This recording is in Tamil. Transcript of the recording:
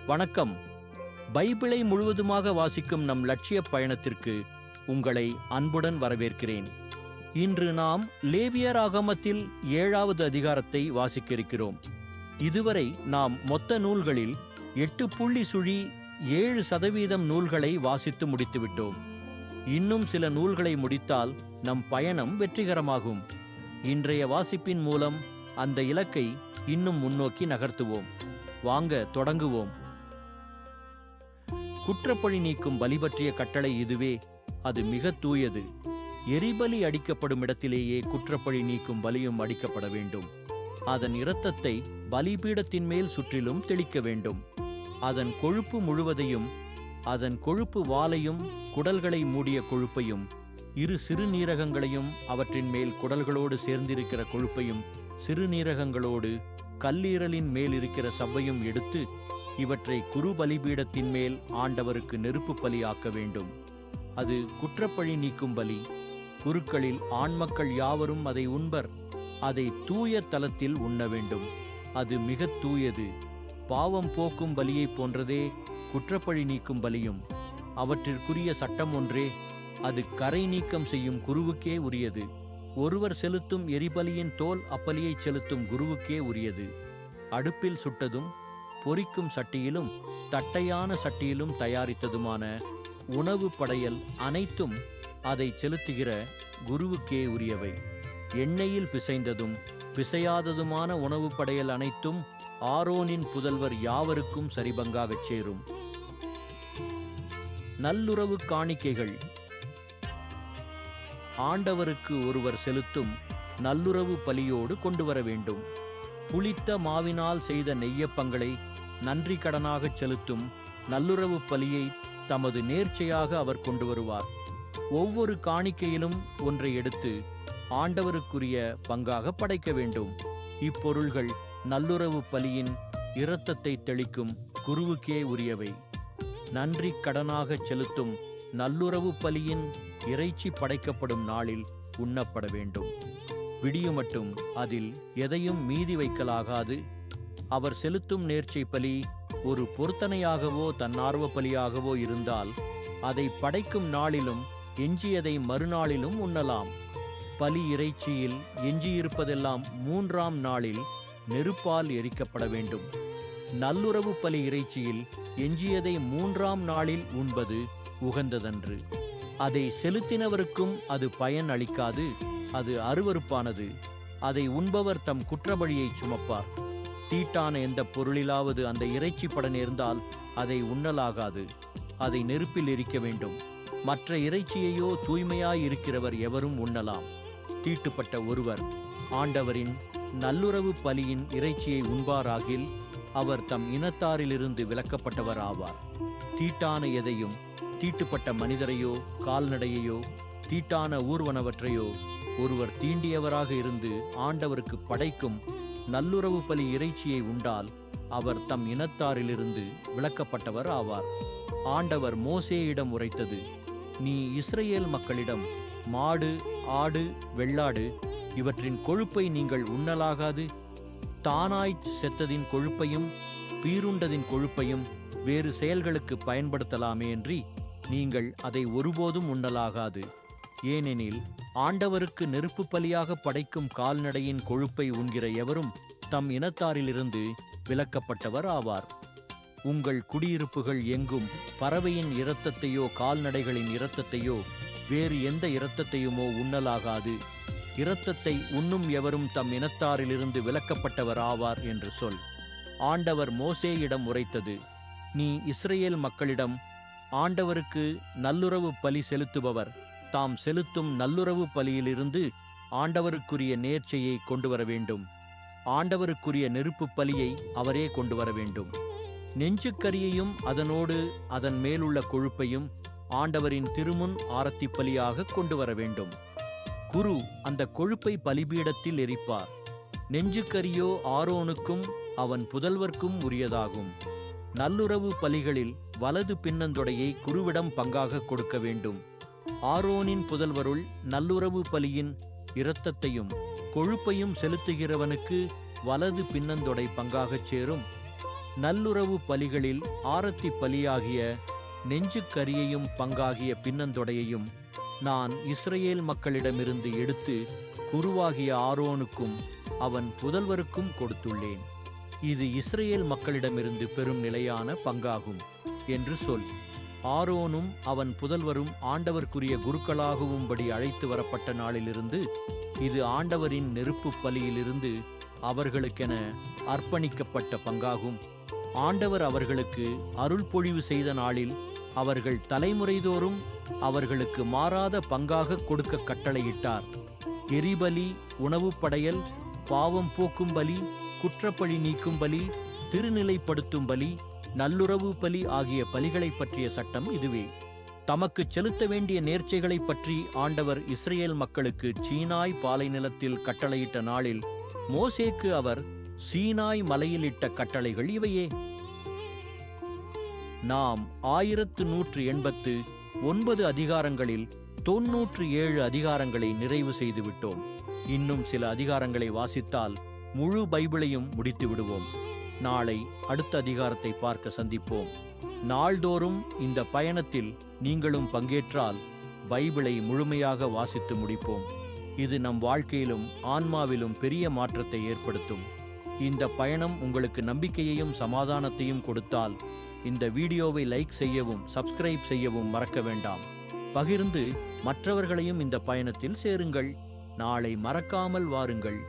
வணக்கம். பைபிளை முழுவதுமாக வாசிக்கும் நம் லட்சிய பயணத்திற்கு உங்களை அன்புடன் வரவேற்கிறேன். இன்று நாம் லேவியராகமத்தில் 7வது அதிகாரத்தை வாசிக்க இருக்கிறோம். இதுவரை நாம் மொத்த நூல்களில் 8.7% நூல்களை வாசித்து முடித்துவிட்டோம். இன்னும் சில நூல்களை முடித்தால் நம் பயணம் வெற்றிகரமாகும். இன்றைய வாசிப்பின் மூலம் அந்த இலக்கை இன்னும் முன்னோக்கி நகர்த்துவோம். வாங்க தொடங்குவோம். குற்றப்பழி நீக்கும் பலி பற்றிய கட்டளை இதுவே. அது மிக தூயது. எரிபலி அடிக்கப்படும் இடத்திலேயே குற்றப்பழி நீக்கும் பலியும் அடிக்கப்பட வேண்டும். அதன் இரத்தத்தை பலிபீடத்தின் மேல் சுற்றிலும் தெளிக்க வேண்டும். அதன் கொழுப்பு முழுவதையும், அதன் கொழுப்பு வாலையும், குடல்களை மூடிய கொழுப்பையும், இரு சிறுநீரகங்களையும், அவற்றின் மேல் குடல்களோடு சேர்ந்திருக்கிற கொழுப்பையும், சிறுநீரகங்களோடு கல்லீரலின் மேல் இருக்கிற சவ்வையும் எடுத்து இவற்றை குரு பலிபீடத்தின் மேல் ஆண்டவருக்கு நெருப்பு பலி ஆக்க வேண்டும். அது குற்றப்பழி நீக்கும் பலி. குருக்களில் ஆண்மக்கள் யாவரும் அதை உண்பர். அதை தூய தலத்தில் உண்ண வேண்டும். அது மிக தூயது. பாவம் போக்கும் பலியைப் போன்றதே குற்றப்பழி நீக்கும் பலியும். அவற்றிற்குரிய சட்டம் ஒன்றே. அது கரை நீக்கம் செய்யும் குருவுக்கே உரியது. ஒருவர் செலுத்தும் எரிபலியின் தோல் அப்பலியை செலுத்தும் குருவுக்கே உரியது. அடுப்பில் சுட்டதும் பொரிக்கும் சட்டியிலும் தட்டையான சட்டியிலும் தயாரித்ததுமான உணவு படையல் அனைத்தும் அதை செலுத்துகிற குருவுக்கே உரியவை. எண்ணெயில் பிசைந்ததும் பிசையாததுமான உணவு படையல் அனைத்தும் ஆரோனின் புதல்வர் யாவருக்கும் சரிபங்காகச் சேரும். நல்லுறவு காணிக்கைகள். ஆண்டவருக்கு ஒருவர் செலுத்தும் நல்லுறவு பலியோடு கொண்டு வர வேண்டும். புளித்த மாவினால் செய்த நெய்யப்பங்களை நன்றி கடனாகச் செலுத்தும் நல்லுறவு பலியை தமது நேர்ச்சையாக அவர் கொண்டு வருவார். ஒவ்வொரு காணிக்கையிலும் ஒன்றை எடுத்து ஆண்டவருக்குரிய பங்காக படைக்க வேண்டும். இப்பொருள்கள் நல்லுறவு பலியின் இரத்தத்தை தெளிக்கும் குருவுக்கே உரியவை. நன்றி கடனாகச் செலுத்தும் நல்லுறவு பலியின் இறைச்சி படைக்கப்படும் நாளில் உண்ணப்பட வேண்டும். விடியுமட்டும் அதில் எதையும் மீதி வைக்கலாகாது. அவர் செலுத்தும் நேர்ச்சை பலி ஒரு பொருத்தனையாகவோ தன்னார்வ பலியாகவோ இருந்தால் அதை படைக்கும் நாளிலும் எஞ்சியதை மறுநாளிலும் உண்ணலாம். பலி இறைச்சியில் எஞ்சியிருப்பதெல்லாம் 3ஆம் நாளில் நெருப்பால் எரிக்கப்பட வேண்டும். நல்லுறவு பலி இறைச்சியில் எஞ்சியதை 3ஆம் நாளில் உண்பது உகந்ததன்று. அதை செலுத்தினவருக்கும் அது பயன் அளிக்காது. அது அருவருப்பானது. அதை உண்பவர் தம் குற்றப்பழியை சுமப்பார். தீட்டான எந்த பொருளிலாவது அந்த இறைச்சி பட நேர்ந்தால் அதை உண்ணலாகாது. அதை நெருப்பில் எரிக்க வேண்டும். மற்ற இறைச்சியையோ தூய்மையாயிருக்கிறவர் எவரும் உண்ணலாம். தீட்டுப்பட்ட ஒருவர் ஆண்டவரின் நல்லுறவு பலியின் இறைச்சியை உண்பாராகில் அவர் தம் இனத்தாரிலிருந்து விலக்கப்பட்டவர் ஆவார். தீட்டான எதையும், தீட்டுப்பட்ட மனிதரையோ கால்நடையையோ தீட்டான ஊர்வனவற்றையோ ஒருவர் தீண்டியவராக இருந்து ஆண்டவருக்கு படைக்கும் நல்லுறவு பலி இறைச்சியை உண்டால் அவர் தம் இனத்தாரிலிருந்து விலக்கப்பட்டவர் ஆவார். ஆண்டவர் மோசேயிடம் உரைத்தது: நீ இஸ்ரவேல் மக்களிடம், மாடு, ஆடு, வெள்ளாடு இவற்றின் கொழுப்பை நீங்கள் உண்ணலாகாது. தானாய்ச் செத்ததின் கொழுப்பையும் பீருண்டதின் கொழுப்பையும் வேறு செயல்களுக்கு பயன்படுத்தலாமே அன்றி நீங்கள் அதை ஒருபோதும் உண்ணலாகாது. ஏனெனில் ஆண்டவருக்கு நெருப்பு பலியாக படைக்கும் கால்நடையின் கொழுப்பை உண்கிற எவரும் தம் இனத்தாரிலிருந்து விலக்கப்பட்டவர் ஆவார். உங்கள் குடியிருப்புகள் எங்கும் பறவையின் இரத்தத்தையோ கால்நடைகளின் இரத்தத்தையோ வேறு எந்த இரத்தத்தையுமோ உண்ணலாகாது. இரத்தத்தை உண்ணும் எவரும் தம் இனத்தாரிலிருந்து விலக்கப்பட்டவர் ஆவார் என்று சொல். ஆண்டவர் மோசேயிடம் உரைத்தது: நீ இஸ்ரவேல் மக்களிடம், ஆண்டவருக்கு நல்லுறவு பலி செலுத்துபவர் தாம் செலுத்தும் நல்லுறவு பலியிலிருந்து ஆண்டவருக்குரிய நேர்ச்சையை கொண்டு வர வேண்டும். ஆண்டவருக்குரிய நெருப்பு பலியை அவரே கொண்டு வர வேண்டும். நெஞ்சுக்கரியையும் அதனோடு அதன் மேலுள்ள கொழுப்பையும் ஆண்டவரின் திருமுன் ஆரத்தி பலியாக கொண்டு வர வேண்டும். குரு அந்த கொழுப்பை பலிபீடத்தில் எரிப்பார். நெஞ்சுக்கரியோ ஆரோனுக்கும் அவன் புதல்வர்க்கும் உரியதாகும். நல்லுறவு பலிகளில் வலது பின்னந்தொடையை குருவிடம் பங்காக கொடுக்க வேண்டும். ஆரோனின் புதல்வருள் நல்லுறவு பலியின் இரத்தத்தையும் கொழுப்பையும் செலுத்துகிறவனுக்கு வலது பின்னந்தொடை பங்காகச் சேரும். நல்லுறவு பலிகளில் ஆரத்தி பலியாகிய நெஞ்சுக்கரியையும் பங்காகிய பின்னந்தொடையையும் நான் இஸ்ரவேல் மக்களிடமிருந்து எடுத்து குருவாகிய ஆரோனுக்கும் அவன் புதல்வருக்கும் கொடுத்துள்ளேன். இது இஸ்ரவேல் மக்களிடமிருந்து பெரும் நிலையான பங்காகும் என்று சொல். ஆரோனும் அவன் புதல்வரும் ஆண்டவர்க்குரிய குருக்களாகும்படி அழைத்து வரப்பட்ட நாளிலிருந்து இது ஆண்டவரின் நெருப்பு பலியிலிருந்து அவர்களுக்கென அர்ப்பணிக்கப்பட்ட பங்காகும். ஆண்டவர் அவர்களுக்கு அருள் பொழிவு செய்த நாளில் அவர்கள் தலைமுறைதோறும் அவர்களுக்கு மாறாத பங்காக கொடுக்க கட்டளையிட்டார். எரிபலி, உணவு படையல், பாவம் போக்கும் பலி, குற்றப்பழி நீக்கும் பலி, திருநிலைப்படுத்தும் பலி, நல்லுறவு பலி ஆகிய பலிகளை பற்றிய சட்டம் இதுவே. தமக்கு செலுத்த வேண்டிய நேர்ச்சைகளை பற்றி ஆண்டவர் இஸ்ரவேல் மக்களுக்கு சீனாய் பாலை நிலத்தில் கட்டளையிட்ட நாளில் மோசேக்கு அவர் சீனாய் மலையிலிட்ட கட்டளைகள் இவையே. நாம் 1189 அதிகாரங்களில் 97 அதிகாரங்களை நிறைவு செய்து விட்டோம். இன்னும் சில அதிகாரங்களை வாசித்தால் முழு பைபிளையும் முடித்து விடுவோம். நாளை அடுத்த அதிகாரத்தை பார்க்க சந்திப்போம். நாள்தோறும் இந்த பயணத்தில் நீங்களும் பங்கேற்றால் பைபிளை முழுமையாக வாசித்து முடிப்போம். இது நம் வாழ்க்கையிலும் ஆன்மாவிலும் பெரிய மாற்றத்தை ஏற்படுத்தும். இந்த பயணம் உங்களுக்கு நம்பிக்கையையும் சமாதானத்தையும் கொடுத்தால் இந்த வீடியோவை லைக் செய்யவும் சப்ஸ்கிரைப் செய்யவும் மறக்க வேண்டாம். பகிர்ந்து மற்றவர்களையும் இந்த பயணத்தில் சேருங்கள். நாளை மறக்காமல் வாருங்கள்.